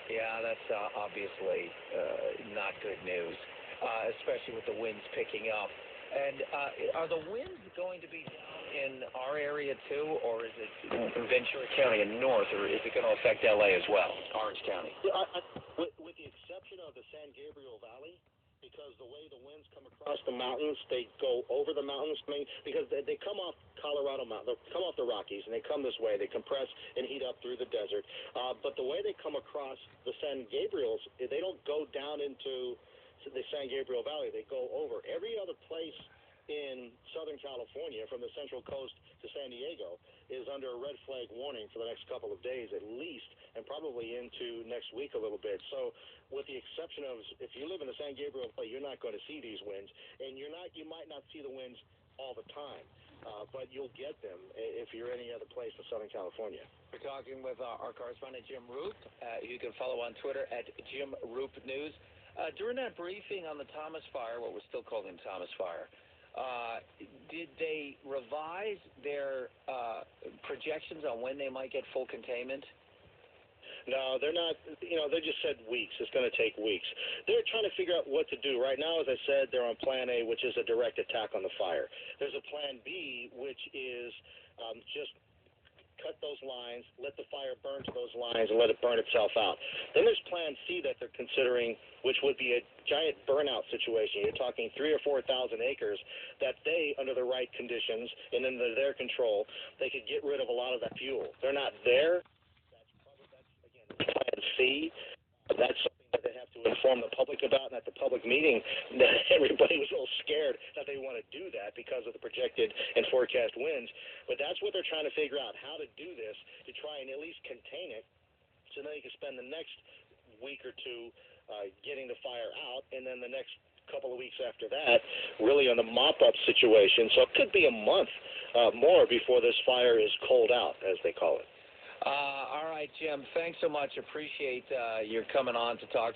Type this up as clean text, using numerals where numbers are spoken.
Yeah, that's obviously not good news, especially with the winds picking up. And are the winds going to be down in our area too, or is it Ventura County and north, or is it going to affect LA as well, Orange County? With the exception of the San Gabriel Valley, because the way the winds come across the mountains, they go over the mountains. I mean, because they come off Colorado Mountain, they come off the Rockies, and they come this way. They compress and heat up through the desert. But the way they come across the San Gabriels, they don't go down into the San Gabriel Valley. They go over. Every other place in Southern California, from the Central Coast to San Diego, is under a red flag warning for the next couple of days at least, and probably into next week a little bit. So with the exception of, if you live in the San Gabriel Valley, you're not going to see these winds, and you might not see the winds all the time, but you'll get them if you're any other place in Southern California. We're talking with our correspondent, Jim Roop. You can follow on Twitter at Jim Roop News. During that briefing on the Thomas Fire, what we're still calling Thomas Fire, did they revise their projections on when they might get full containment? No, they're not. They just said weeks. It's going to take weeks. They're trying to figure out what to do. Right now, as I said, they're on Plan A, which is a direct attack on the fire. There's a Plan B, which is just cut those lines, let the fire burn to those lines, and let it burn itself out. Then there's Plan C that they're considering, which would be a giant burnout situation. You're talking 3,000 or 4,000 acres that they, under the right conditions and under their control, they could get rid of a lot of that fuel. They're not there. That's again, Plan C. That's something that they have to inform the public about, and at the public meeting, everybody was a little scared that they want to do that because of the projected and forecast winds. But that's what they're trying to figure out, how to do this to try and at least contain it, so then they can spend the next week or two getting the fire out, and then the next couple of weeks after that really on the mop-up situation. So it could be a month more before this fire is cold out, as they call it. All right, Jim, thanks so much. Appreciate your coming on to talk